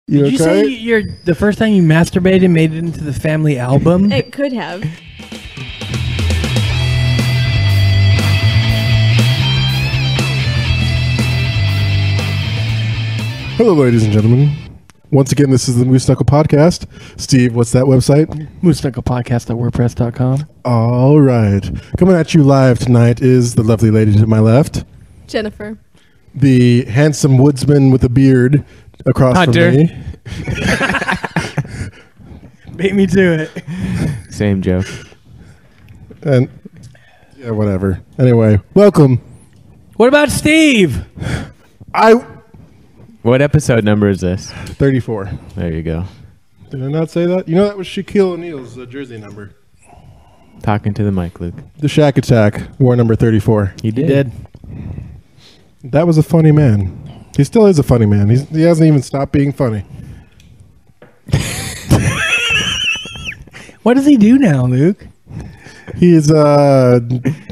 Did you say the first time you masturbated made it into the family album? It could have. Hello, ladies and gentlemen. Once again, this is the Moose Knuckle Podcast. Steve, what's that website? mooseknucklepodcast.wordpress.com. All right. Coming at you live tonight is the lovely lady to my left. Jennifer. The handsome woodsman with a beard across Hunter. from me. Beat me to it. Same joke. And, yeah, whatever. Anyway, welcome. What about Steve? What episode number is this? 34. There you go. Did I not say that? You know that was Shaquille O'Neal's jersey number. Talking to the mic, Luke. The Shaq Attack, war number 34. He did. That was a funny man. He still is a funny man. He hasn't even stopped being funny. What does he do now, Luke? He's a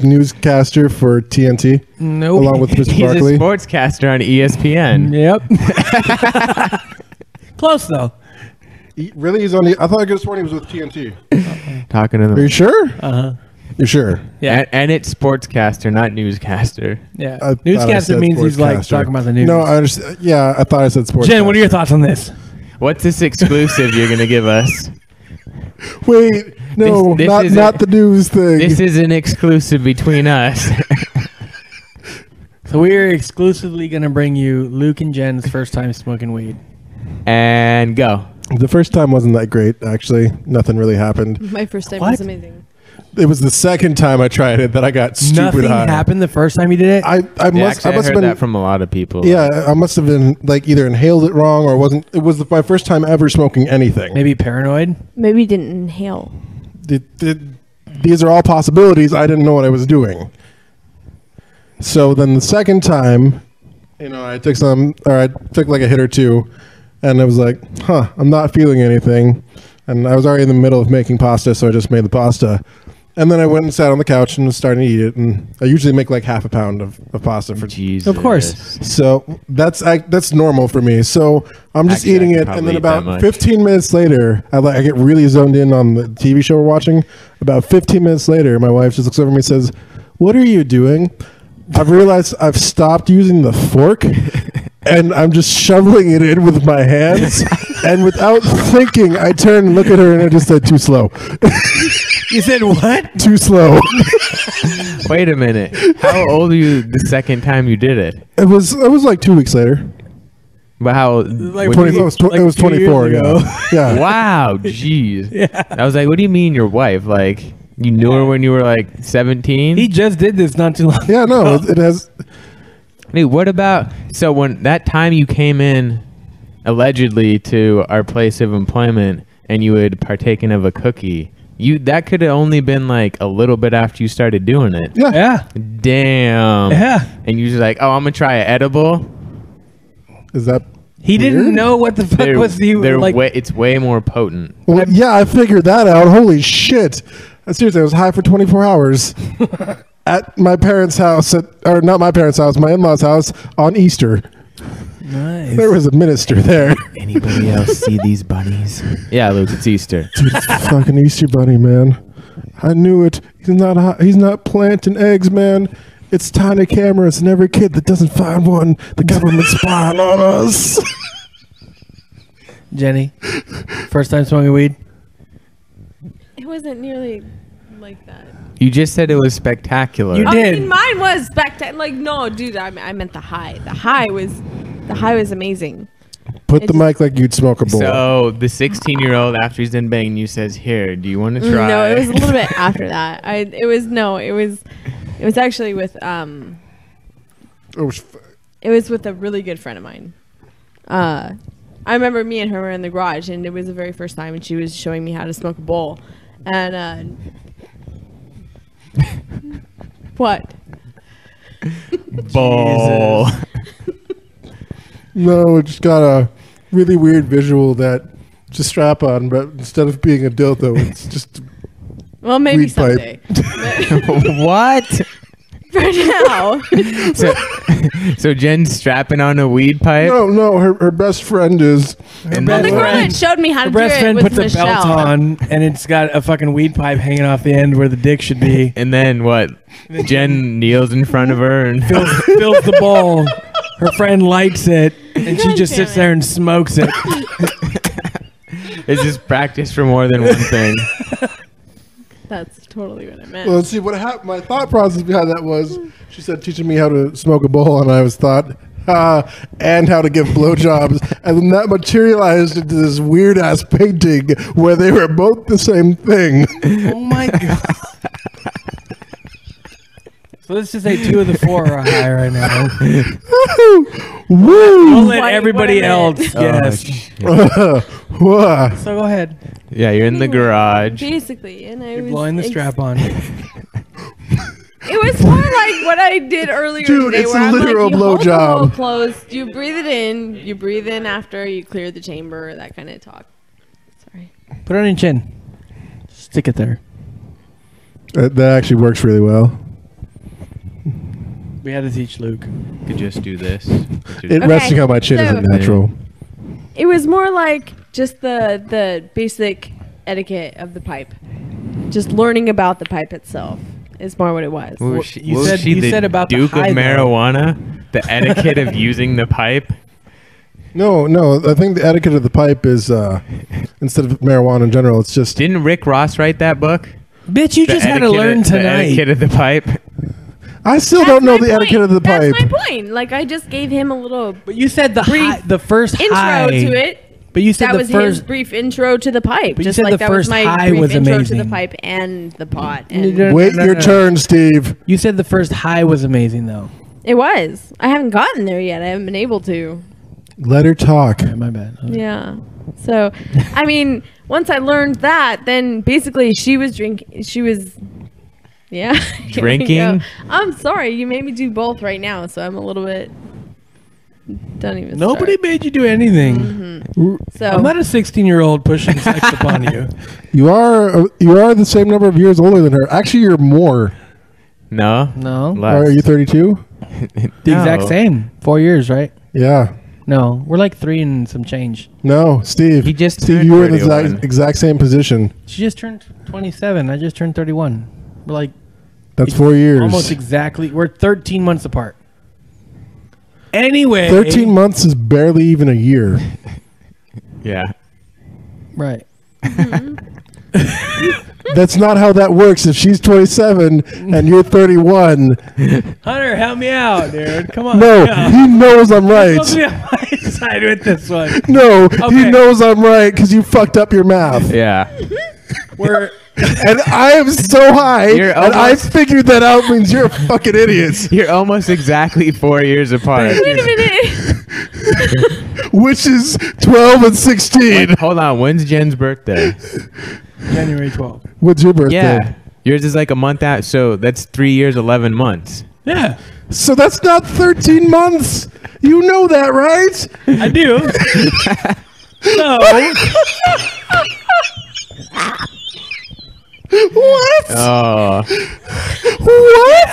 newscaster for TNT. Nope. Along with Mr. He's Barkley. a sportscaster on ESPN. Yep. Close, though. Really? He's on the... I thought I could have sworn he was with TNT. Talking to Are you the sure? Uh-huh. You're sure? Yeah. and it's sportscaster, not newscaster. Yeah. I thought I Newscaster said means he's like sportscaster. talking about the news. No, I understand. Yeah, I thought I said sports. Jen, what are your thoughts on this? What's this exclusive you're going to give us? Wait, no, This not the news thing. This is an exclusive between us. So we're exclusively going to bring you Luke and Jen's first time smoking weed. And go. The first time wasn't that great, actually. Nothing really happened. My first time What? was amazing. It was the second time I tried it that I got stupid Nothing high. happened the first time you did it? I Yeah, must actually, I have heard been that from a lot of people. Yeah, I must have been like either inhaled it wrong or wasn't. It was my first time ever smoking anything. Maybe paranoid? Maybe you didn't inhale. These are all possibilities. I didn't know what I was doing. So then the second time, I took like a hit or two, and I was like, I'm not feeling anything. And I was already in the middle of making pasta, so I just made the pasta. And then I went and sat on the couch and was starting to eat it. And I usually make like half a pound of pasta for Jesus. Of course. So that's normal for me. So I'm just Actually, I eating could it, probably and then eat that about much. 15 minutes later, I get really zoned in on the TV show we're watching. About 15 minutes later, my wife just looks over at me and says, "What are you doing?" I've realized I've stopped using the fork, and I'm just shoveling it in with my hands. And without thinking, I turn and look at her, and I just said, "Too slow." You said what? Too slow. Wait a minute. How old are you the second time you did it? It was like 2 weeks later. But how? Like what 20, do you- it was 24 ago. Yeah. Wow, jeez. I was like, what do you mean your wife? Like, you knew her when you were like 17? He just did this not too long Yeah, no, it has. Dude, what about, so when that time you came in allegedly to our place of employment and you had partaken of a cookie, that could have only been like a little bit after you started doing it. Yeah. Yeah. Damn. Yeah. And you just like, oh, I'm going to try an edible. Is that He weird? didn't know what the fuck was he like. It's way more potent. Well, yeah, I figured that out. Holy shit. Seriously, I was high for 24 hours at my parents' house, or not my parents' house, my in-laws' house on Easter. Nice. There was a minister there. Anybody else see these bunnies? Yeah, Luke, it's Easter. Dude, it's the fucking Easter bunny, man. I knew it. He's not planting eggs, man. It's tiny cameras, and every kid that doesn't find one, the government's spying on us. Jenny, first time smoking weed? It wasn't nearly like that. You just said it was spectacular. You I did. mean, mine was spectacular. Like, no, dude, I meant the high. The high was amazing. Put the mic like you'd smoke a bowl. So the 16-year-old, after he's done banging you, says, "Here, do you want to try?" No, it was a little bit after that. It was actually with it was with a really good friend of mine. I remember me and her were in the garage, and it was the very first time, and she was showing me how to smoke a bowl. And what? Ball. No, it just got a really weird visual that it's a strap on, but instead of being a dildo, it's just Well, maybe Weed pipe. someday. What? For now. So Jen's strapping on a weed pipe. No, her best friend is. And Well, the then girl what? that showed me how Her to do best it friend was puts Michelle. a belt on, and it's got a fucking weed pipe hanging off the end where the dick should be. And then what? Jen kneels in front of her and Fills the bowl. Her friend lights it, and she just Damn sits there and smokes it. it's just practice for more than one thing. That's totally what I meant. Well, let's see what happened. My thought process behind that was she said teaching me how to smoke a bowl, and I was thought, and how to give blowjobs, and then that materialized into this weird ass painting where they were both the same thing. Oh my god. So let's just say 2 of the 4 are high right now. Woo! We'll let What- everybody what I meant. else guess. Wah. So go ahead. Yeah, you're in the garage. Basically, and I You're was blowing the strap on. It was more like what I did earlier Dude, today, it's where a I'm literal like, you hold the blowjob. hole closed, you breathe it in, you breathe in after, you clear the chamber, that kind of talk. Sorry. Put it on your chin. Stick it there. That actually works really well. We had to teach Luke. Could just do this. It Okay, resting on my chin so- isn't natural. It was more like just the basic etiquette of the pipe. Just learning about the pipe itself is more what it was. What was Well, she, you was said- she you the said about the Duke high, of though. marijuana? The etiquette of using the pipe? No. I think the etiquette of the pipe is instead of marijuana in general, it's just. Didn't Rick Ross write that book? Bitch, you The just had to etiquette learn of- The tonight. etiquette of the pipe. I still That's don't know my the point. etiquette of the pipe. That's my point. Like, I just gave him a little But you said the Brief the first intro high. to it. But you said That the was his first. brief intro to the pipe. But you Just said like the that was first my high brief was intro to amazing. the pipe and the pot. No, And no, Wait no, your no. turn, Steve. You said the first high was amazing, though. it was. I haven't gotten there yet. I haven't been able to. Let her talk. Okay, my bad. Yeah. So, I mean, once I learned that, then basically she was drinking. She was, yeah. Here we Drinking? go. I'm sorry. You made me do both right now, so I'm a little bit. Don't even. Nobody start. made you do anything. Mm-hmm. So I'm not a 16-year-old pushing sex upon you. You are the same number of years older than her. Actually, you're more. No? No. Less. Are you 32? The exact same. 4 years, right? Yeah. No, we're like 3 and some change. No, Steve. He just Steve, turned you were in the 31. exact same position. She just turned 27. I just turned 31. We're like That's 4 years. almost exactly. We're 13 months apart. Anyway. 13 months is barely even a year. Yeah. Right. That's not how that works. If she's 27 and you're 31, Hunter, help me out, dude. Come on. no, Yeah. he knows I'm You're right. supposed to be on my side with this one. No, he Okay. knows I'm right because you fucked up your math. Yeah. We're And I am so high, You're and I almost- figured that out means you're a fucking idiot, You're almost exactly 4 years apart. wait a minute. which is 12 and 16. Wait, hold on. When's Jen's birthday? January 12th. What's your birthday? Yeah. Yours is like a month out. So that's 3 years, 11 months. Yeah, So that's not 13 months. You know that, right? I do. So What? Oh. What?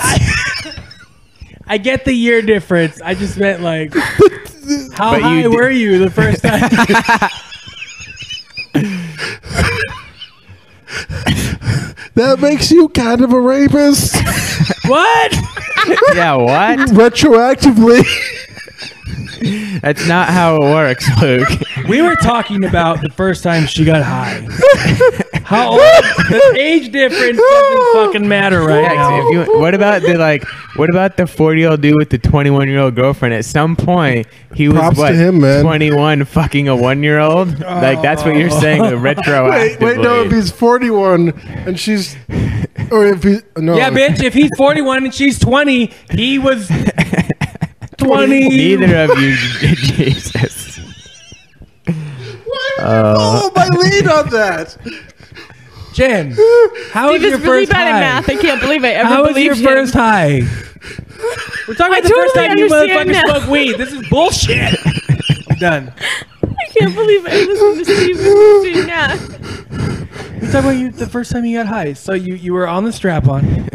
I get the year difference. I just meant like, how But you high di- were you the first time? That makes you kind of a rapist. What? Yeah, what? Retroactively. That's not how it works, Luke. We were talking about the first time she got high. How old? The age difference doesn't fucking matter right Yeah, now. if you, what about the 40-year-old dude with the 21-year-old girlfriend? At some point, he was Props to what, him, man. 21 fucking a 1-year-old? Like that's what you're saying retroactively. Wait, no, if he's 41 and she's, or if he, no. Yeah, bitch. If he's 41 and she's 20, he was 20. Neither of you, Jesus. Oh, my lead on that. Jen, how was Steve your is really first bad high? at math. I can't believe I ever How was believed your him. first high? We're talking I about the first totally time you understand motherfuckers now. smoke weed. This is bullshit. I'm done. I can't believe I listened to Steve doing math. We're talking about the first time you got high. So you were on the strap on.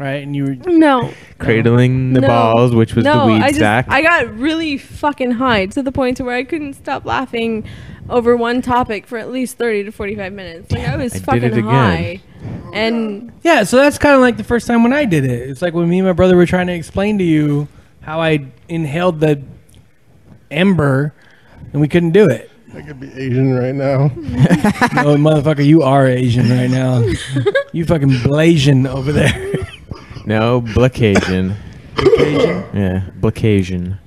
right? And you were No. Cradling the No. balls, which was the No, weed I stack. got really fucking high to the point to where I couldn't stop laughing over one topic for at least 30 to 45 minutes. Like I was I did fucking it again. high. And yeah. So that's kind of like the first time when I did it. It's like when me and my brother were trying to explain to you how I inhaled the ember, and we couldn't do it. I could be Asian right now. No, motherfucker, you are Asian right now. You fucking Blasian over there. No, Blacasian. Asian? Yeah, Blacasian.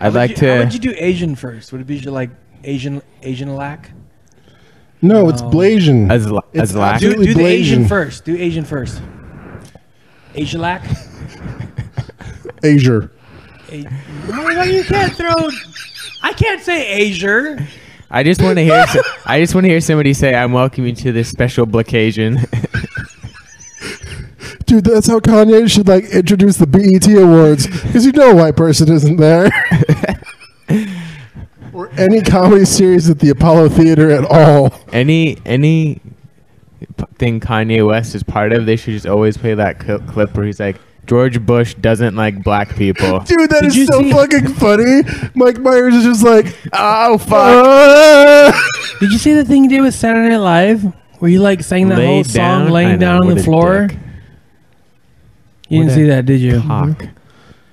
I'd like How would to. you do Asian first? Would it be like Asian lack? No, it's No. Blasian. As It's lack. absolutely Do the Asian Blasian. first. Do Asian first. Asian lack? Asia. Motherfucker, you can't throw. I can't say Asia. I just want to hear. I just want to hear somebody say, "I'm welcoming you to this special Blacasian." Dude, that's how Kanye should like introduce the BET Awards, because you know a white person isn't there. Or any comedy series at the Apollo Theater at all. Any thing Kanye West is part of, they should just always play that clip where he's like, George Bush doesn't like black people. Dude, that Did is you so see- fucking funny. Mike Myers is just like, Oh fuck! Did you see the thing he did with Saturday Night Live, where he like sang the whole Laid song down? I laying know, down on what the a floor? dick. You didn't What see a that, did you? Cock.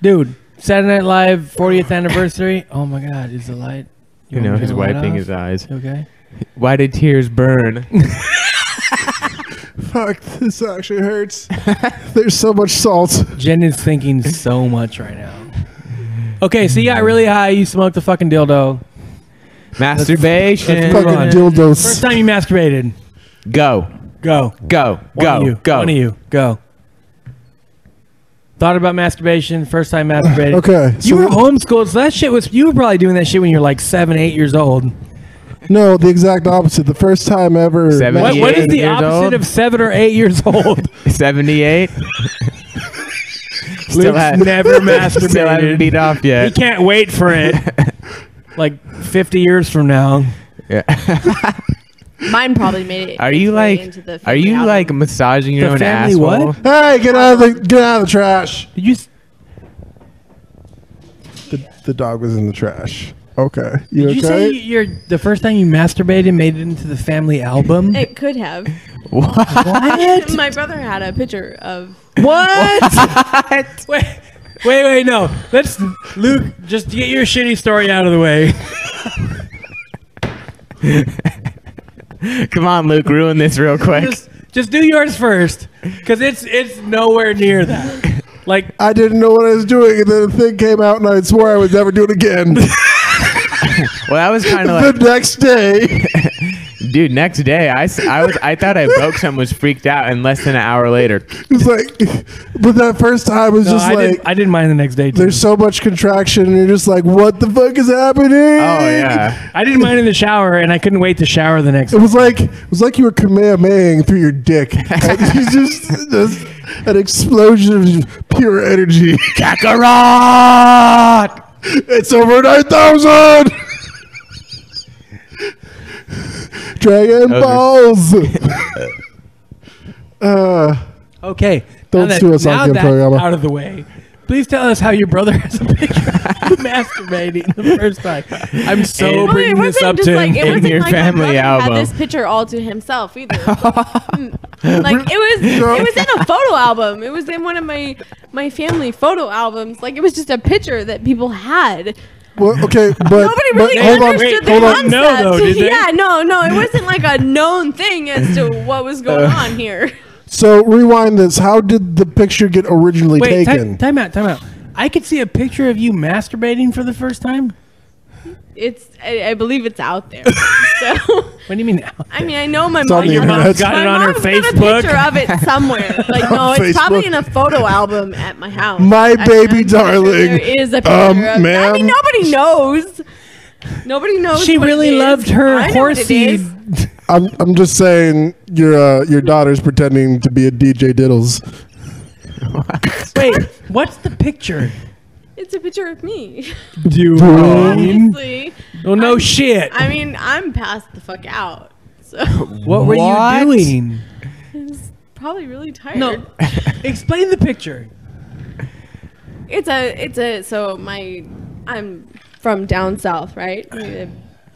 Dude, Saturday Night Live 40th anniversary. Oh my God, is the light? You want know, me to he's turn the light wiping off? his eyes. You okay? Why did tears burn? fuck, this actually hurts. There's so much salt. Jen is thinking so much right now. Okay, so you got really high. You smoked a fucking dildo. Masturbation. Fucking on. dildos. First time you masturbated. Go. Go. Go. One Go. of you. Go. One of you. Go. Thought about masturbation. First time masturbated. Okay. You were homeschooled, so that shit was. You were probably doing that shit when you were like 7, 8 years old. No, the exact opposite. The first time ever. 78 What is the years opposite old? of 7 or 8 years old? 78. Luke's never masturbated. Still haven't beat off He yet. can't wait for it. Like 50 years from now. Yeah. mine probably made it. Are you its way like? into the Are family you album. like massaging your The own family asshole? what? Hey, get out of the trash. Did you? The dog was in the trash. Okay. You Did you okay? say the first time you masturbated made it into the family album? It could have. What? My brother had a picture of. What? Wait, no. Let's, Luke, just get your shitty story out of the way. Come on, Luke, ruin this real quick. Just do yours first, because it's nowhere near that. Like, I didn't know what I was doing, and then the thing came out, and I swore I would never do it again. Well, that was kind of like, The next day, dude. Next day, I thought I broke something. Was freaked out, and less than an hour later, it was like, but that first time was no, just I didn't mind the next day. Too. there's so much contraction, and you're just like, what the fuck is happening? oh yeah, I didn't mind in the shower, and I couldn't wait to shower the next. It was like you were Kamehamehaing through your dick. Like, it's just an explosion of just pure energy. Kakarot! It's over 9,000. Dragon Balls. Okay. Don't now sue us on now Game that's Programa. out of the way. Please tell us how your brother has a picture of you masturbating the first time. I'm so Well, bringing this up to him. It wasn't your like family my brother album. had this picture all to himself either. Like it was in a photo album. It was in one of my family photo albums. Like it was just a picture that people had. Well, okay, but Nobody really hold on, understood the hold on. concept. No, though, did they? Yeah, no, it wasn't like a known thing as to what was going on here. So rewind this. How did the picture get originally Wait, taken? time out. I could see a picture of you masturbating for the first time. I believe it's out there. So What do you mean? I mean, I know my on mom the internet. Got it my on her mom's got a Facebook? picture of it somewhere. Like no, On it's probably Facebook. in a photo album at my house. My I'm baby pretty sure darling. There is a picture of. ma'am. I mean, nobody knows. Nobody knows. She what really it is. loved her I know horse what it is. seed. I'm just saying your daughter's pretending to be a DJ Diddles. Wait, what's the picture? It's a picture of me. Dude. Obviously. Oh, no shit. I mean, I'm passed the fuck out. So What were you What? doing? probably really tired. No. Explain the picture. I'm from down south, right?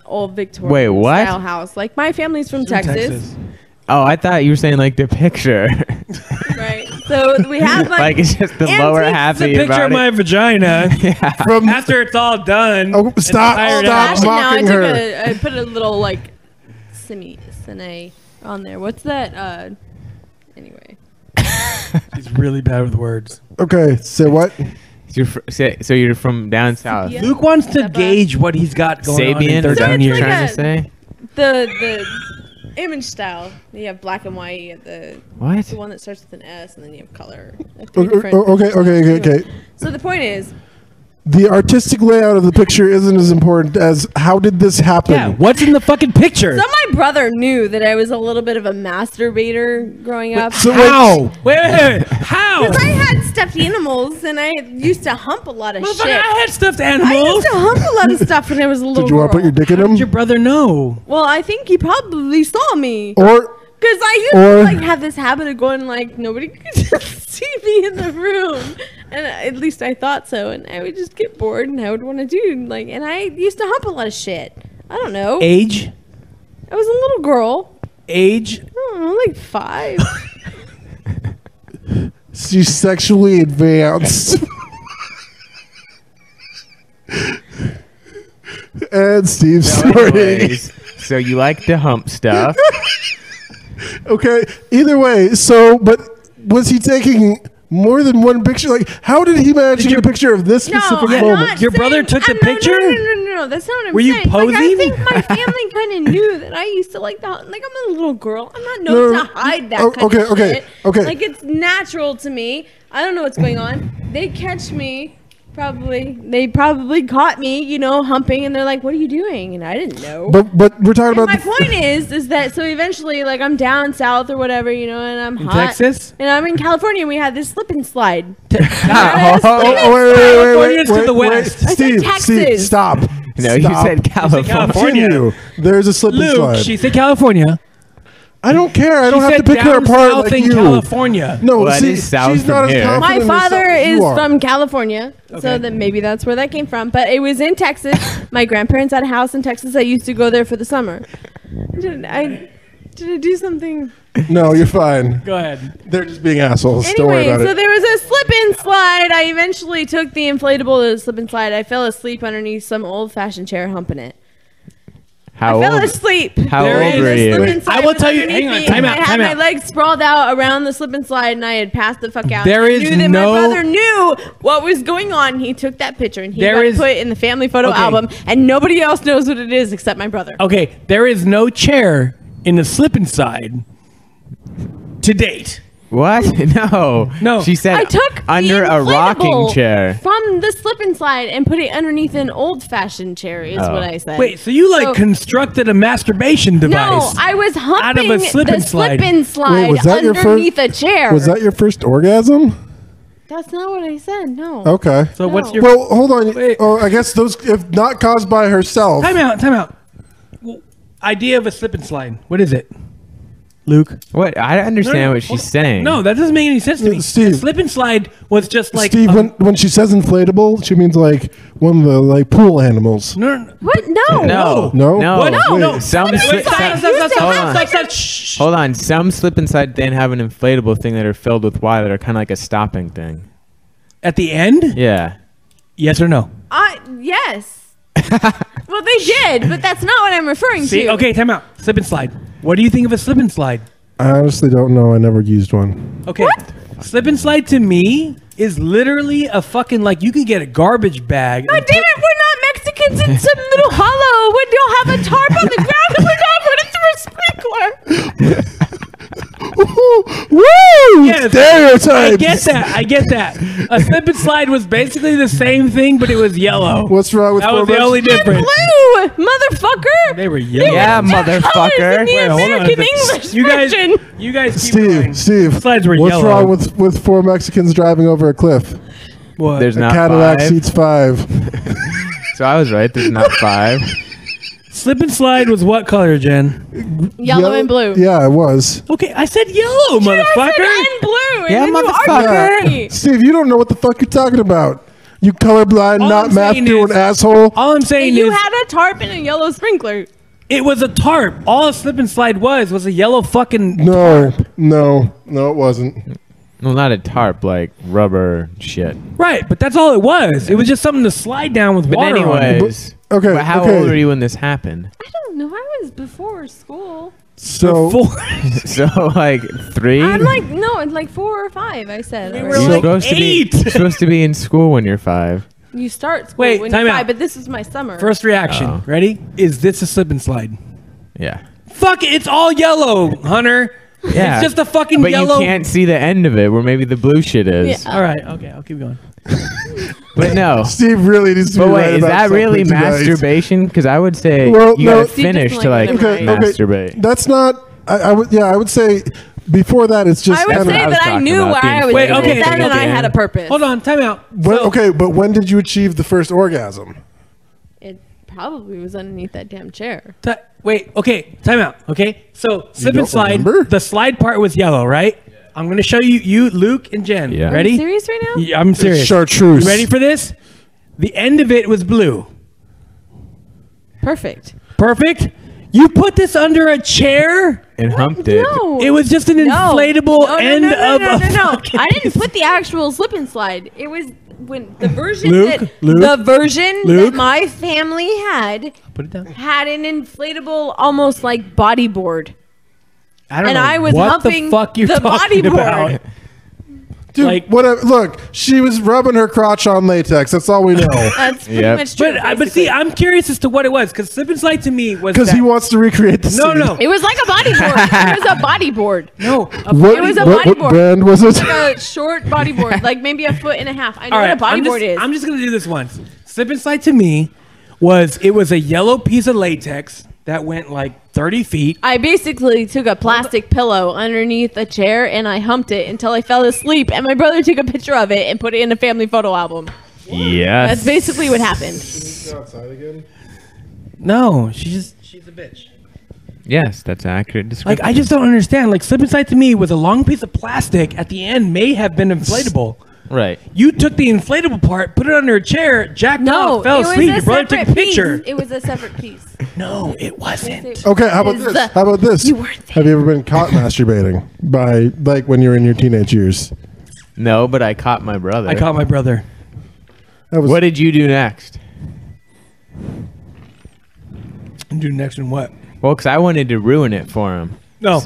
Old Victorian Wait, what? style house. Like my family's from Texas. Oh, I thought you were saying like the picture. Right. So we have like it's just the lower antiques. half The of your picture of body. my vagina. From After it's all done. Oh, stop! tired Stop out. mocking her. I put a little like cine on there. What's that? Anyway. He's really bad with words. Okay, say what? So you're from down south. Yeah. Luke wants to Step up. gauge what he's got going on in Sabian, is that 13 what you're years. trying to say? The image style. You have black and white. You have the What? one that starts with an S, and then you have color. Like Okay, three different- okay. So the point is, The artistic layout of the picture isn't as important as how did this happen? Yeah, what's in the fucking picture? so my brother knew that I was a little bit of a masturbator growing up. So How? Wait. How? Because I had stuffed animals, and I used to hump a lot of Motherfucker, shit. I had stuffed I animals. used to hump a lot of stuff when I was a little Did you want to girl. put your dick in How him? did your brother know? Well, I think he probably saw me. Or Because I used Or- to like have this habit of going like nobody could see me in the room, and at least I thought so. And I would just get bored, and I would want to do like, and I used to hump a lot of shit. I don't know. Age? I was a little girl. Age? I don't know, like 5. she's sexually advanced. And Steve's snorting. Anyways, so you like to hump stuff. Okay, either way, but was he taking more than one picture? Like, how did he manage to get a picture of this specific I'm moment? not Your brother saying- took the I'm picture? No, that's not what I'm Were you saying. Like, I posing? think my family kind of knew that I used to like I'm a little girl. I'm not known No, to hide that oh, kind of okay, shit. okay. Like, it's natural to me. I don't know what's going on. They catch me. They probably caught me, humping, and they're like, "What are you doing?" And I didn't know. But we're talking And about my point is that so eventually, like, I'm down south or whatever, and I'm In hot. Texas? And I'm in California, and we had this slip and slide. wait, California's to the wait. west. I said Steve, Texas. stop. No, you Stop. said California. California. Continue. There's a slip and Luke, slide. she said California. I don't care. I don't She have to said pick her down apart south like in you. California. No, Well, that see, is south she's not from as here. confident My in herself father as is you are. from California, Okay. so that maybe that's where that came from. But it was in Texas. My grandparents had a house in Texas. I used to go there for the summer. Did I do something? No, you're fine. Go ahead. They're just being assholes. Don't worry Anyway, about so it. there was a slip and slide. I eventually took the inflatable to the slip and slide. I fell asleep underneath some old fashioned chair humping it. How I fell old? asleep. How There old is were a you? Slip and slide I will was tell you- underneath hang on, me, time and out, I had time my out. legs sprawled out around the slip and slide, and I had passed the fuck out. There I is knew that no- my brother knew what was going on. He took that picture and he There got is- it put in the family photo Okay. album, and nobody else knows what it is except my brother. Okay, there is no chair in the slip and slide to date. What? No. No. She said I took under the a rocking inflatable chair. from the slip and slide and put it underneath an old fashioned chair. Is Oh. what I said. Wait, so you So- constructed a masturbation device? No, I was humping Out of a slip the and slide. slip and slide Wait, was that your underneath a chair. Was that your first orgasm? That's not what I said. No. Okay. So what's No. your Well, hold on. Wait. Oh, I guess those, if not caused by herself. time out? Well, idea of a slip and slide. What is it, Luke? What? I don't understand what she's saying. No, that doesn't make any sense to me. Steve. A slip and slide was just like Steve, when she says inflatable, she means like one of the like pool animals. no. What? No. No. No? No. What? No. No. Some Wait, slip- stop, some- stop, stop, hold stop, on. stop, stop, shh. Hold on. Some slip inside didn't have an inflatable thing that are filled with water that are kind of like a stopping thing. At the end? Yeah. Yes or no? Yes. Well, they did, but that's not what I'm referring See, to. okay, time out. Slip and slide. What do you think of a slip and slide? I honestly don't know. I never used one. Okay. Slip and slide to me is literally a fucking like you could get a garbage bag. God damn it, we're not Mexicans in some little hollow when you'll have a tarp on the ground and we're not running through a sprinkler. Woo! Yes, Stereotypes. I get that. A slip and slide was basically the same thing, but it was yellow. What's wrong with That was the Forex? only difference. Blue, motherfucker. They were yellow. Yeah, Colors motherfucker. in the Wait, hold on a American second. English You guys, version. you guys keep going. Steve, Slides were what's yellow. wrong with four Mexicans driving over a cliff? What? There's A not Cadillac five. seats 5. So I was right. There's not 5. Slip and slide was what color, Jen? Yellow and blue. Yeah, it was. Okay, I said yellow, motherfucker. I said and blue. And Yeah, then you motherfucker. argued with me. Steve, you don't know what the fuck you're talking about. You colorblind, All not I'm math saying doing is- asshole. All I'm saying You is had a tarp and a yellow sprinkler. it was a tarp. All a slip and slide was a yellow fucking No, it wasn't. Well, not a tarp, like rubber shit. Right, but that's all it was. It was just something to slide down with But water on it. anyways, Okay, but how okay. old were you when this happened? I don't know. I was before school. So So like 3. I'm like, no, it's like 4 or 5, I said. We Or were You're like supposed to be 8. you're supposed to be in school when you're 5. you start school Wait, when time you're out. 5, but this is my summer. First reaction. Oh. Ready? Is this a slip and slide? Yeah. Fuck it, it's all yellow, Hunter. Yeah. It's just a fucking But yellow. you can't see the end of it, where maybe the blue shit is. Yeah. All right, okay, I'll keep going. But no. Steve really needs to But be wait, right is about that really something tonight. masturbation? Because I would say Well, you no. gotta Steve finish doesn't to like like them right. masturbate. That's not. I would say before that it's just. I would kind say of- was that I talking knew about where the I was Wait, going okay, with that, and okay. I had a purpose. Hold on, time out. When, So- okay, but when did you achieve the first orgasm? It probably was underneath that damn chair. Wait, okay, time out. Okay, so slip don't and slide. remember? The slide part was yellow, right? I'm gonna show you, Luke and Jen. Yeah. Ready? Are you serious right now? Yeah, I'm serious. Chartreuse. You ready for this? The end of it was blue. Perfect. Perfect. You put this under a chair. And humped it. No. It was just an inflatable end of a fucking- I didn't put the actual slip and slide. It was when the version Luke, that my family had Put it down. had an inflatable, almost like bodyboard. I don't And know I was what humping the fuck you're the talking bodyboard. about. Dude, Like- whatever. Look, she was rubbing her crotch on latex. That's all we know. That's pretty Yep. much true. But see, I'm curious as to what it was because slip and slide to me was Because that, he wants to recreate the No, scene. no. it was like a bodyboard. It was a bodyboard. no. What, It was a what bodyboard. brand was it? Like a short bodyboard, like maybe a foot and a half. I know All right, what a bodyboard is. I'm just gonna do this once. Slip and slide to me was a yellow piece of latex that went like 30 feet. I basically took a plastic pillow underneath a chair and I humped it until I fell asleep. And my brother took a picture of it and put it in a family photo album. Yes. That's basically what happened. Outside again? No, she's a bitch. Yes, that's an accurate description. Like I just don't understand. Like slip and slide to me was a long piece of plastic at the end may have been inflatable. Right. You took the inflatable part, put it under a chair, jacked No, off, fell it was asleep. a Your brother took a separate piece. picture. It was a separate piece. No, it wasn't. Okay, how about Is this? the- How about this? You weren't there. Have you ever been caught masturbating by, like, when you were in your teenage years? No, but I caught my brother. I caught my brother. That was What did you do next? Do next one what? Well, because I wanted to ruin it for him. No,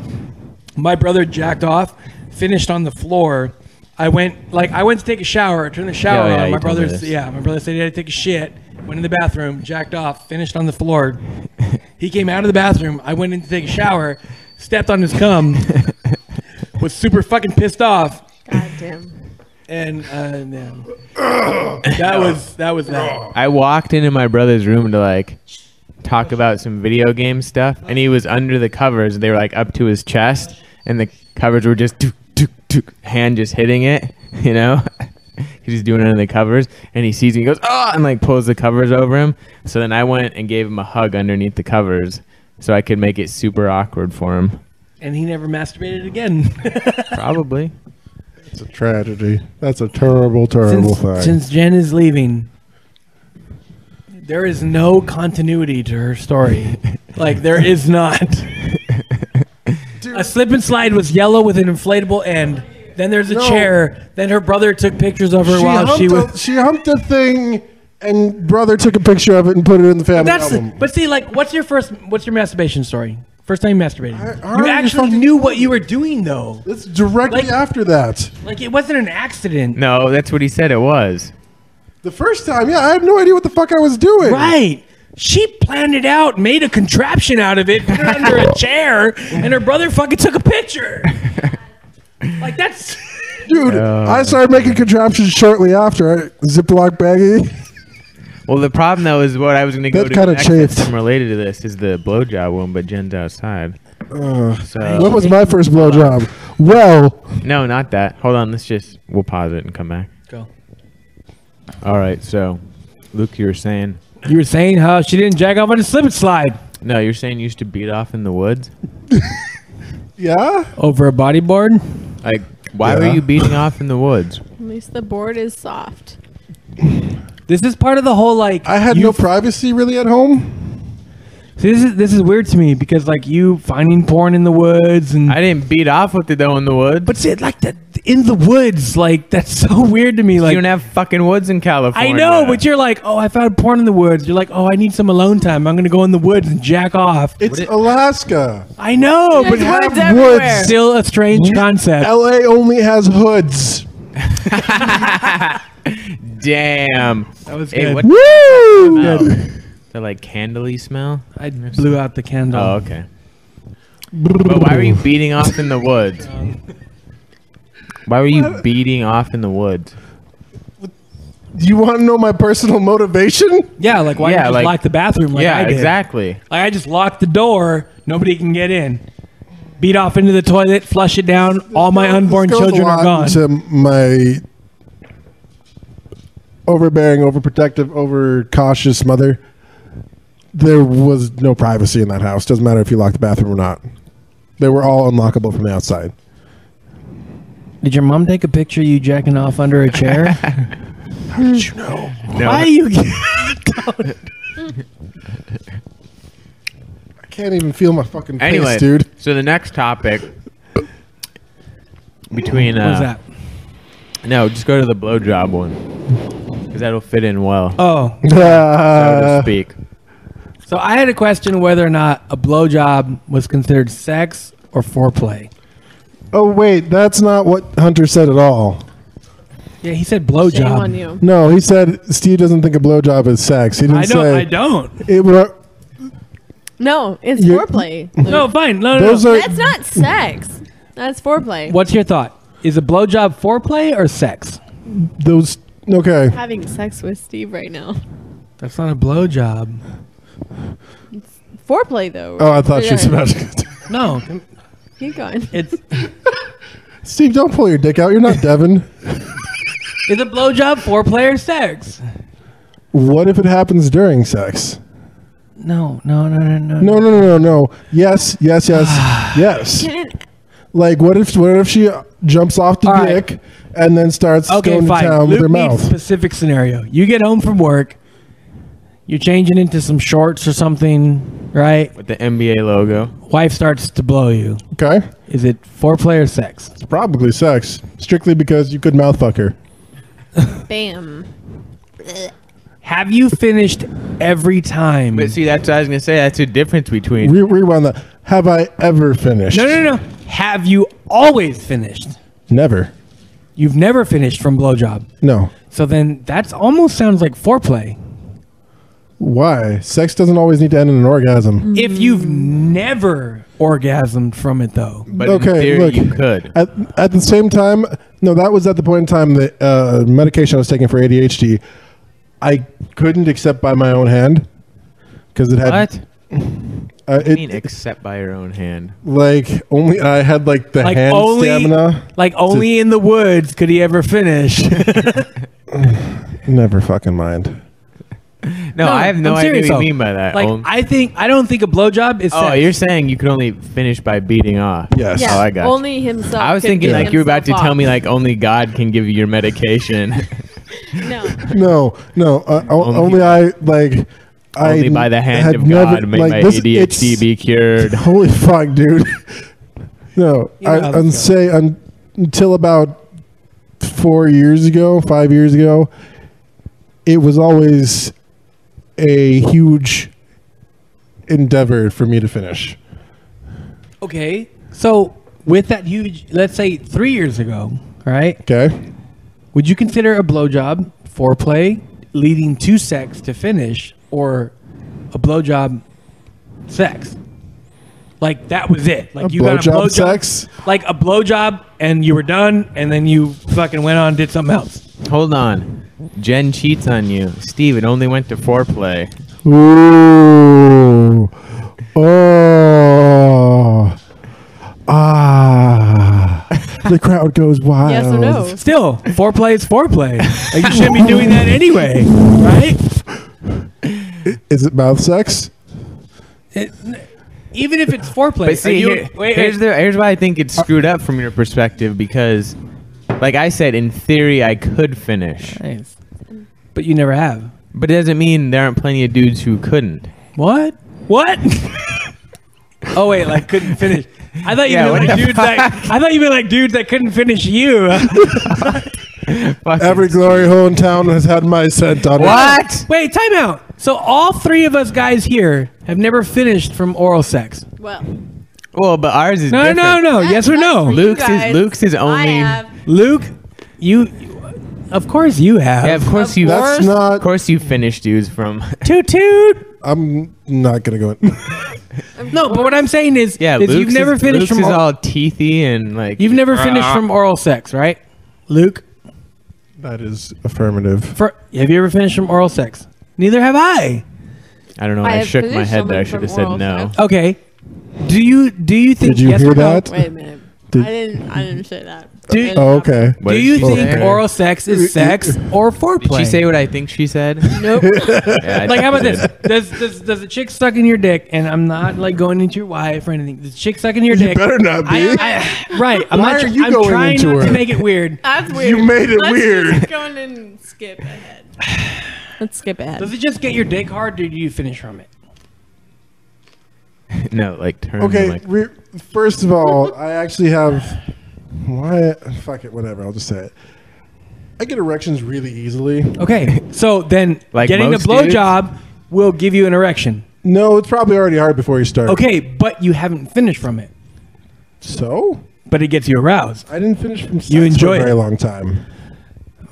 my brother jacked off, finished on the floor. I went to take a shower, turned the shower Yeah, on. you told me this. My brother said he had to take a shit. Went in the bathroom, jacked off, finished on the floor. He came out of the bathroom. I went in to take a shower, stepped on his cum, was super fucking pissed off, God damn. and that was that. I walked into my brother's room to like talk about some video game stuff, and he was under the covers. They were like up to his chest, and the covers were just hand just hitting it, you know. He's doing it under the covers, and he sees me, he goes, oh, and like pulls the covers over him. So then I went and gave him a hug underneath the covers so I could make it super awkward for him. And he never masturbated again. Probably. It's a tragedy. That's a terrible, terrible thing. Since Jen is leaving, there is no continuity to her story. Like there is not. A slip and slide was yellow with an inflatable end. Then there's a No. chair. Then her brother took pictures of her while she was. She humped a thing, and brother took a picture of it and put it in the family album. But see, like, what's your masturbation story? First time you masturbated. I You already actually fucking knew told what you. you were doing, though. It's directly Like- after that. Like it wasn't an accident, No, that's what he said it was. The first time, yeah, I had no idea what the fuck I was doing. right? She planned it out, made a contraption out of it, put it under a chair, and her brother fucking took a picture. Like that's. Dude, I started making contraptions shortly after. Ziploc baggie. Well, the problem though is what I was going to go That to kinda next that's chafed. related to this is the blowjob one, but Jen's outside. So What was my first blowjob? Well, no, not that. Hold on, we'll pause it and come back. Go. All right, so Luke, you were saying You were saying how she didn't jack off on a slip and slide No, you're saying you used to beat off in the woods? Yeah. over a bodyboard. Like, why were Yeah. you beating off in the woods? At least the board is soft. This is part of the whole like. I had you no privacy really at home. See, this is weird to me because like you finding porn in the woods and I didn't beat off with it though in the woods. but see like that in the woods like that's so weird to me. Like you don't have fucking woods in California. I know, but you're like, oh, I found porn in the woods. You're like, oh, I need some alone time. I'm gonna go in the woods and jack off. It's Alaska. I know, but There's have woods everywhere. woods. still a strange concept. LA only has hoods. Damn. That was Hey, good. what Woo! smell? The like candly smell? I blew out the candle. Oh, okay. But why were you beating off in the woods? Why were you beating off in the woods? Do you want to know my personal motivation? Yeah, like why Yeah, you just like- lock the bathroom like yeah, I did? exactly. Like I just locked the door. Nobody can get in. Beat off into the toilet, flush it down. All my unborn This goes children a are lot gone. To my overbearing, overprotective, overcautious mother. There was no privacy in that house. Doesn't matter if you locked the bathroom or not. They were all unlockable from the outside. Did your mom take a picture of you jacking off under a chair? How did you know? No. Why you? I can't even feel my fucking Anyway, face, dude. so the next topic between What was that? no, just go to the blowjob one because that'll fit in well, Oh, so to speak. so I had a question whether or not a blowjob was considered sex or foreplay. Oh, wait. That's not what Hunter said at all. Yeah, he said Shame on blowjob. you. No, he said Steve doesn't think a blowjob is sex. He didn't I don't. say I don't. it. No, it's You- foreplay. No, fine. No, no. Those no. are That's not sex. That's foreplay. What's your thought? Is a blowjob foreplay or sex? those. Okay. Having sex with Steve right now. That's not a blowjob. Foreplay though. Oh, I thought she was Yeah. about to. No, Keep going. it's Steve, don't pull your dick out. You're not Devin. is a blowjob foreplay or sex? What if it happens during sex? No. No, no, no, no, no. Yes, yes, yes, yes. Can it, Like, what if she jumps off the All right. dick and then starts Okay, going to fine. town with Luke her needs mouth? specific scenario. You get home from work. You're changing into some shorts or something, right? With the NBA logo. Wife starts to blow you. Okay, Is it foreplay or sex? it's probably sex, strictly because you could mouth fuck her. bam. Have you finished every time? But see, that's what I was gonna say. That's the difference between. Rewind that. Have I ever finished? No, no, no. Have you always finished? Never. You've never finished from blowjob. No. So then that's almost sounds like foreplay. Why? Sex doesn't always need to end in an orgasm. If you've never orgasmed from it, though. But Okay, in theory, look. you could. At the same time, no, that was at the point in time the medication I was taking for ADHD. I couldn't accept by my own hand because it had What? I mean, it except by your own hand. like only I had like the Like hand only, stamina. like only in the woods could he ever finish. Never fucking mind. No, I have no I'm idea serious, what you though. mean by that. Like I don't think a blowjob is. oh, sex. you're saying you could only finish by beating off. Yes. Yeah, Oh, I got you. only himself. I was could thinking get like you were about to himself tell off. me like only God can give you your medication. No. No. Only I like. only by the hand had of never- God may like, my this- ADHD it's- be cured. Holy fuck, dude. No, You know how this until about 5 years ago, it was always a huge endeavor for me to finish. Okay, so with that huge, let's say 3 years ago, right? Okay. Would you consider a blowjob foreplay leading to sex to finish, or a blowjob sex? Like that was it. Like A you got a blowjob blowjob sex? like a blowjob, and you were done, and then you fucking went on and did something else. Hold on. Jen cheats on you. Steve, it only went to foreplay. Ooh. Oh. Ah. The crowd goes wild. Yes or no? Still, foreplay is foreplay. Like you shouldn't be doing that anyway, right? Is it mouth sex? Even if it's foreplay. But see, here's why I think it's screwed up from your perspective, because, like I said, in theory, I could finish. Nice. But you never have. But it doesn't mean there aren't plenty of dudes who couldn't. What? Oh wait, like couldn't finish. I thought you meant like dudes that. I thought you meant like dudes that couldn't finish you. Every glory hole in town has had my scent on it. What? Wait, time out. So all three of us guys here have never finished from oral sex. Well, but ours is No. different. Yes or no? Luke's is only. Luke, you. Of course you have. Yeah, of course you. That's not. Of course you finished dudes from. Toot toot. I'm not gonna go in. No, but what I'm saying is, you've never finished Luke's from. is all teethy and like. You've never finished from oral sex, right, Luke? That is affirmative. Have you ever finished from oral sex? Neither have I. I don't know. I shook my head there. I should have said no. Okay. Do you think? Did you hear that? Wait a minute. I didn't say that. Okay. Do you think oral sex is sex or foreplay? Did she say what I think she said? Nope. Yeah, Like, how about this? Does a chick suck in your dick? And I'm not like going into your wife or anything. Does a chick suck in your dick? Better not be. Right. I'm Why not. are you I'm going trying into not her? to make it weird. That's weird. You made it Let's weird. Just go in and skip ahead. Let's skip ahead. Does it just get your dick hard, or do you finish from it? No, like turn. Okay. Like, First of all, I actually have. Why? Fuck it. Whatever. I'll just say it. I get erections really easily. Okay. So then, Like getting a most blowjob will give you an erection. No, it's probably already hard before you start. Okay, but you haven't finished from it. So? But it gets you aroused. I didn't finish from sex You enjoy for a very it. long time.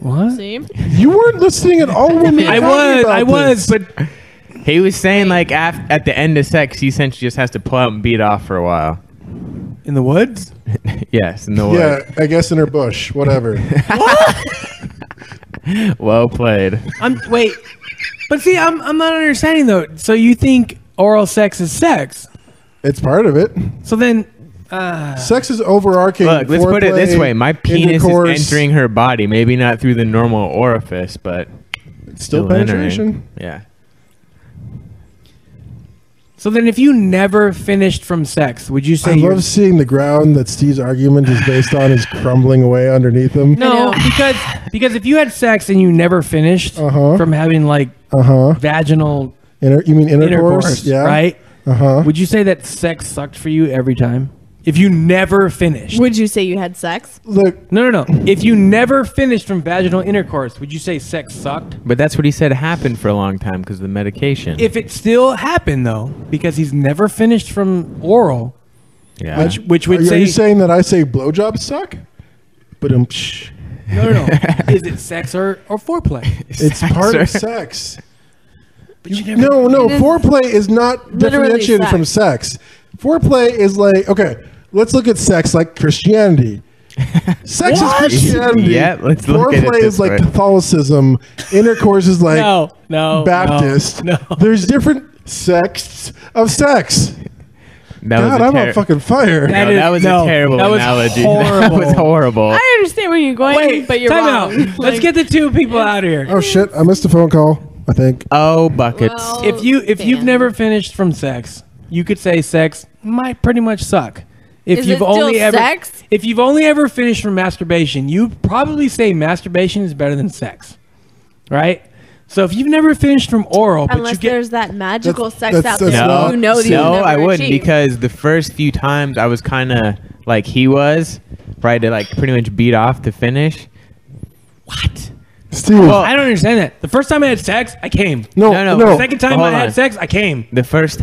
What? See? You weren't listening at all when we were talking about was, this. but he was saying like at the end of sex, he essentially just has to pull out and beat off for a while. in the woods? Yes, in the Yeah, woods. I guess in her bush. Whatever. Well played. Wait. But see, I'm not understanding though. So you think oral sex is sex? It's part of it. So then, Sex is overarching. Look, let's put it this foreplay, way: my penis intercourse. is entering her body, maybe not through the normal orifice, but It's still entering. penetration. Yeah. so then, if you never finished from sex, would you say I you're love seeing the ground that Steve's argument is based on is crumbling away underneath him. no? Because if you had sex and you never finished from having like vaginal You mean intercourse? intercourse, Yeah. right? Uh-huh. Would you say that sex sucked for you every time? If you never finished? Would you say you had sex? Look, No. If you never finished from vaginal intercourse, would you say sex sucked? But that's what he said happened for a long time because of the medication. If it still happened though, because he's never finished from oral, yeah. which would are say you saying that I say blowjobs suck? But no. Is it sex or foreplay? it's part of sex. But you never. No. It is Foreplay is not literally differentiated from sex. Foreplay is like, okay, let's look at sex like Christianity. Sex is Christianity. Yeah, let's look at it Foreplay this is like way. Catholicism. Intercourse is like No. Baptist. No. There's different sects of sex. God, I'm on fucking fire. That was a terrible analogy. Horrible. That was horrible. I understand where you're going, Wait, but you're time wrong. out. Let's get the two people out here. Oh shit! I missed a phone call. I think. Oh, buckets. Well, If you've damn. never finished from sex, you could say sex might pretty much suck. If Is you've it only still ever sex? if you've only ever finished from masturbation, you probably say masturbation is better than sex, right? So if you've never finished from oral, but Unless you get there's that magical sex that's- out there, that's you know that you'll No, never I wouldn't achieve. because the first few times I was kind of like he was, right, to like pretty much beat off to finish. what? Steve. Well, I don't understand that. The first time I had sex, I came. no. no. The second time Hold I had on. sex, I came. The first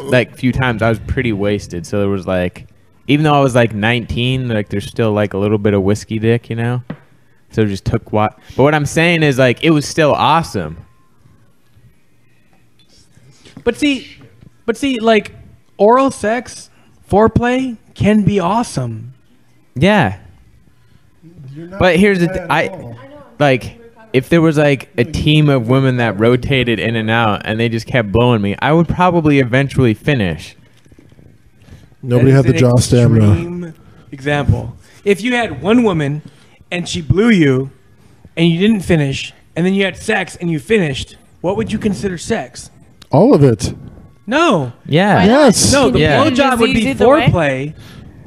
like few times I was pretty wasted, so there was like, even though I was like 19, like there's still like a little bit of whiskey dick, you know. So it just took what. But what I'm saying is like it was still awesome. But see, like oral sex, foreplay can be awesome. Yeah. But here's the like if there was like a team of women that rotated in and out and they just kept blowing me, I would probably eventually finish. Nobody That had is the an jaw stamina. extreme example. If you had one woman and she blew you and you didn't finish, and then you had sex and you finished, what would you consider sex? All of it. No. Yeah. Why not? Yes. No, the Yeah. blowjob would be Either way? foreplay.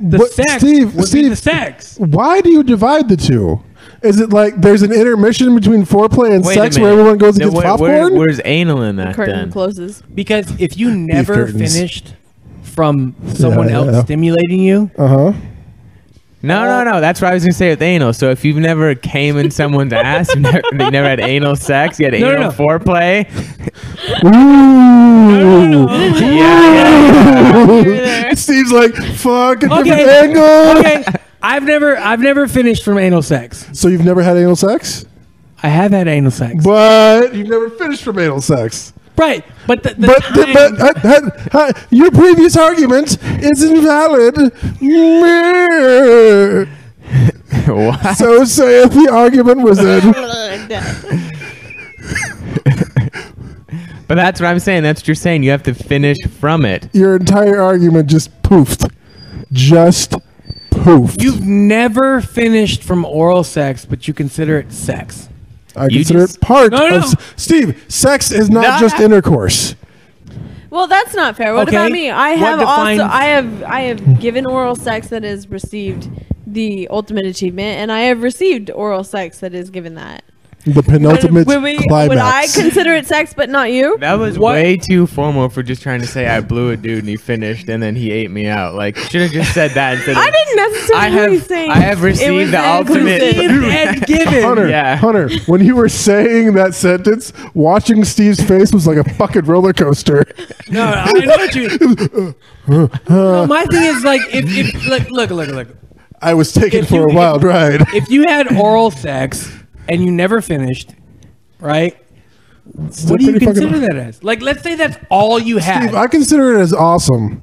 The But sex Steve, would be Steve, the sex. Why do you divide the two? Is it like there's an intermission between foreplay and Wait sex a where minute. everyone goes and Then gets popcorn? where's anal in that Curtain then? closes. Because if you never curtains. finished from someone else yeah. stimulating you, Uh-huh. No. That's what I was gonna say with anal. So if you've never came in someone's ass, you never had anal sex, you had No, anal no. foreplay. Ooh. Yeah. Steve's like, fuck, a different Okay. angle. okay, I've never finished from anal sex. So you've never had anal sex? I have had anal sex. But you've never finished from anal sex. Right, but the But your previous argument is invalid. What? So saith the argument wizard. But that's what I'm saying. That's what you're saying. You have to finish from it. Your entire argument just poofed. Just poofed. You've never finished from oral sex, but you consider it sex. I You consider just- it part No, no. of... Steve, sex is not No. just intercourse. Well, that's not fair. What Okay. about me? I What have defines- also I have given oral sex that has received the ultimate achievement, and I have received oral sex that is given that. The penultimate Would I climax. consider it sex, but not you? That was What? way too formal for just trying to say I blew a dude and he finished and then he ate me out. Like, should have just said that instead of. I didn't necessarily say. I have it was received the ultimate. inclusive. And given. Hunter, Yeah. Hunter, when you were saying that sentence, watching Steve's face was like a fucking roller coaster. No, I know what you. No, my thing is like if look. I was taken If for you- a wild ride. If you had oral sex and you never finished, right? Still What do you pretty fucking- consider that as? Like, let's say that's all you had. Steve, I consider it as awesome.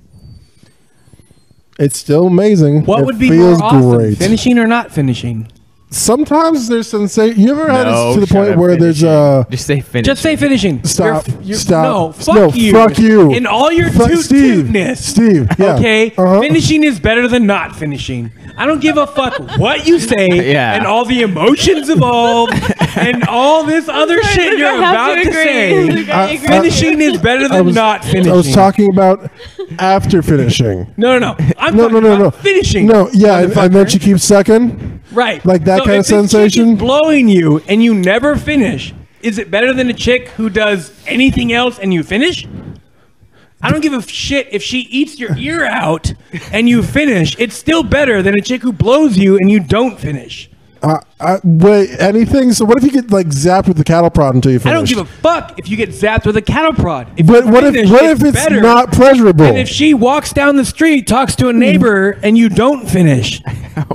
It's still amazing. What It would be feels more awesome, great. finishing or not finishing? Sometimes there's sensation. You ever had No, it to the shut point up, where there's finishing. Just say finish. Just say finishing. Stop. You're- Stop. No, fuck you. Fuck you. In all your Fuck Steve. toot-tootness. Steve. Yeah. Okay? Uh-huh. Finishing is better than not finishing. I don't give a fuck what you say Yeah. and all the emotions involved and all this other shit Look, you're I have about to agree. say. Look, I agree. Finishing is better than not finishing. I was talking about after finishing. No. I'm No, talking no, no, about no. finishing. No, yeah, and then motherfucker. she keeps sucking. Right. Like that So kind if of this chick sensation? is blowing you and you never finish, is it better than a chick who does anything else and you finish? I don't give a shit if she eats your ear out and you finish. It's still better than a chick who blows you and you don't finish. Wait, anything? So what if you get like zapped with the cattle prod until you finish? I don't give a fuck if you get zapped with a cattle prod. If But you what if finish, it's better not pleasurable? than if she walks down the street, talks to a neighbor, and you don't finish?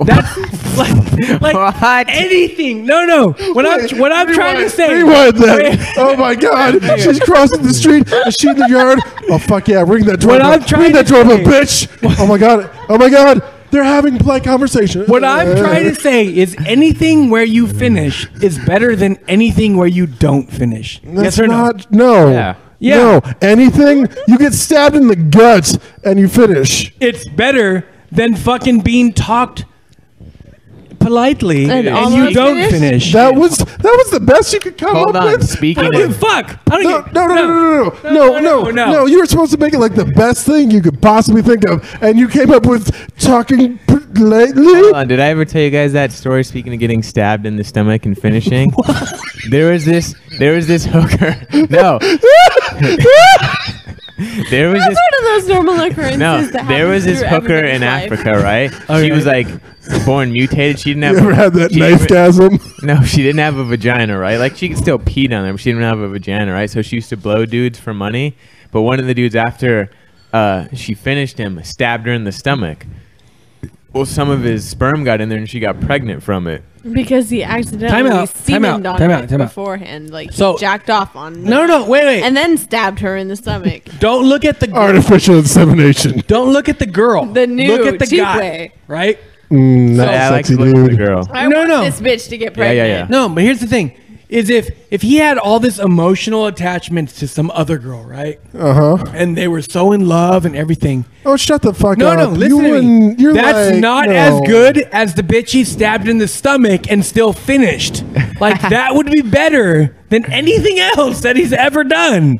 That's like What? anything. No. What I'm trying to say. Rewind that. Wait. Oh my God. She's crossing the street. Is she in the yard? Oh fuck yeah. Ring that doorbell. What I'm trying Ring that to doorbell, say- bitch. Oh my God. Oh my God. They're having polite conversation. What I'm trying to say is anything where you finish is better than anything where you don't finish. That's yes or no? not, no. Yeah. Yeah. No. Anything, you get stabbed in the gut and you finish. It's better than fucking being talked politely And and you almost don't finished? finish. That was the best you could come Hold up on. with. I Speaking don't give a of, fuck. I don't No. You were supposed to make it like the best thing you could possibly think of, and you came up with talking politely. hold on, did I ever tell you guys that story? Speaking of getting stabbed in the stomach and finishing, there was this hooker. No, there was That's this. one of those normal occurrences. No, that there was happens this through hooker in everybody's life. Africa, right? Okay. She was like born mutated. She didn't You have. ever had that she knife didn't- gasm? No, she didn't have a vagina, right? Like she could still pee down there, but she didn't have a vagina, right? So she used to blow dudes for money. But one of the dudes, after she finished him, stabbed her in the stomach. Well, some of his sperm got in there, and she got pregnant from it. Because he accidentally Time out, semened on time it out, time out. beforehand. Like, So- he jacked off on No, wait. And then stabbed her in the stomach. Don't look at the girl. Artificial insemination. Don't look at the girl. The new, look at the cheap guy, way. right? Not I like sexy to look at the dude. girl. I No, want no. this bitch to get Yeah, yeah, pregnant. yeah. No, but here's the thing: is if he had all this emotional attachment to some other girl, right? And they were so in love and everything. Oh, shut the fuck No, up. no, listen to me. wouldn't- You're That's like, not no. as good as the bitch he stabbed in the stomach and still finished. Like that would be better than anything else that he's ever done.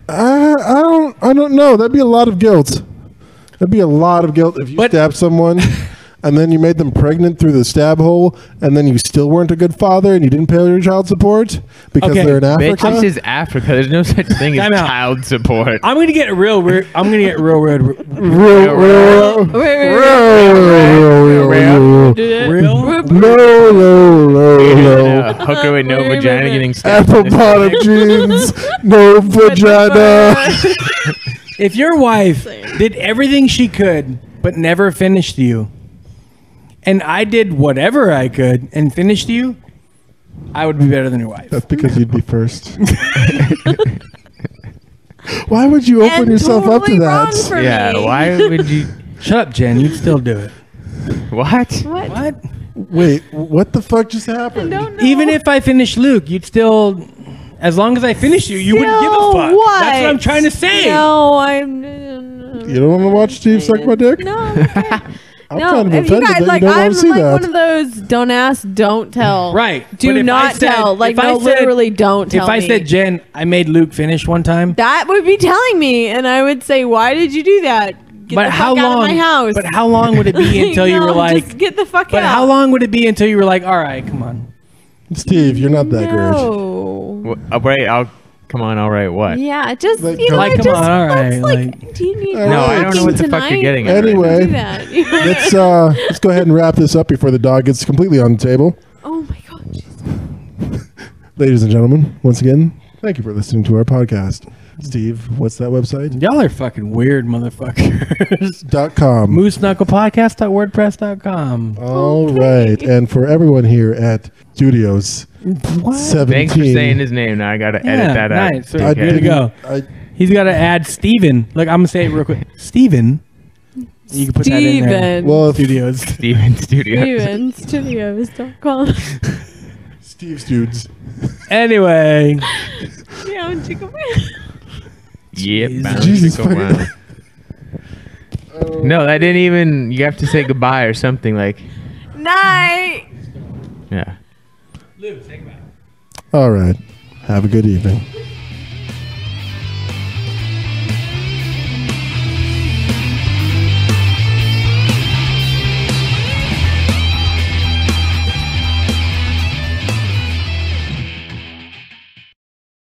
I don't know. That'd be a lot of guilt. That'd be a lot of guilt if you stabbed someone and then you made them pregnant through the stab hole and then you still weren't a good father and you didn't pay your child support because they're in Africa. Bitch, this is Africa. There's no such thing as child support. I'm gonna get real weird. I'm gonna get real weird. Real? No. Hooker with no vagina getting stabbed. Apple bottom jeans, no vagina. If your wife did everything she could but never finished you, and I did whatever I could and finished you, I would be better than your wife. That's because you'd be first. Why would you open yourself up to that? Yeah, why would you? Shut up, Jen. You'd still do it. What? What? Wait, what the fuck just happened? I don't know. Even if I finished Luke, you'd still, as long as I finished you, you wouldn't give a fuck. What? That's what I'm trying to say. No, I'm. You don't want to watch Steve suck my dick? No. Okay. I'm No, kind of if you offended guys that like, you don't I'm want to see like that. one of those don't ask, don't tell. Right. But Do if not I said- tell. Like, if I no, said- literally don't tell If I me. said, Jen, I made Luke finish one time. That would be telling me, and I would say, why did you do that? Get But the how fuck long? out of my house. But how long would it be until you No, were like? just get the fuck But out. how long would it be until you were like, all right, come on. Steve, you're not that great. No. I'll write. All right. What? Yeah, just Like, you know, come just on, all right, let's, do you need No, No, I don't know what the fuck you're getting at. Anyway. Do that. Let's go ahead and wrap this up before the dog gets completely on the table. Oh my god. jeez. Ladies and gentlemen, once again, thank you for listening to our podcast. Steve, what's that website? Y'all are fucking weird motherfuckers. .com. MooseKnucklePodcast.wordpress.com. All right. And for everyone here at Studios What? 17. Thanks for saying his name. Now I gotta edit that out. nice. I There you didn't- go. He's got to add Steven. Look, I'm going to say it real quick. Steven. You can put that in there. Steven. Well, if Studios. Steven Studios. StevenStudios.com. Steve's dudes. Anyway. Yeah, chicken. Yep. Jesus. bound Jesus to go fucking- on. No, that didn't even. You have to say goodbye or something like. Night. Yeah. Luke, say goodbye. All right. Have a good evening.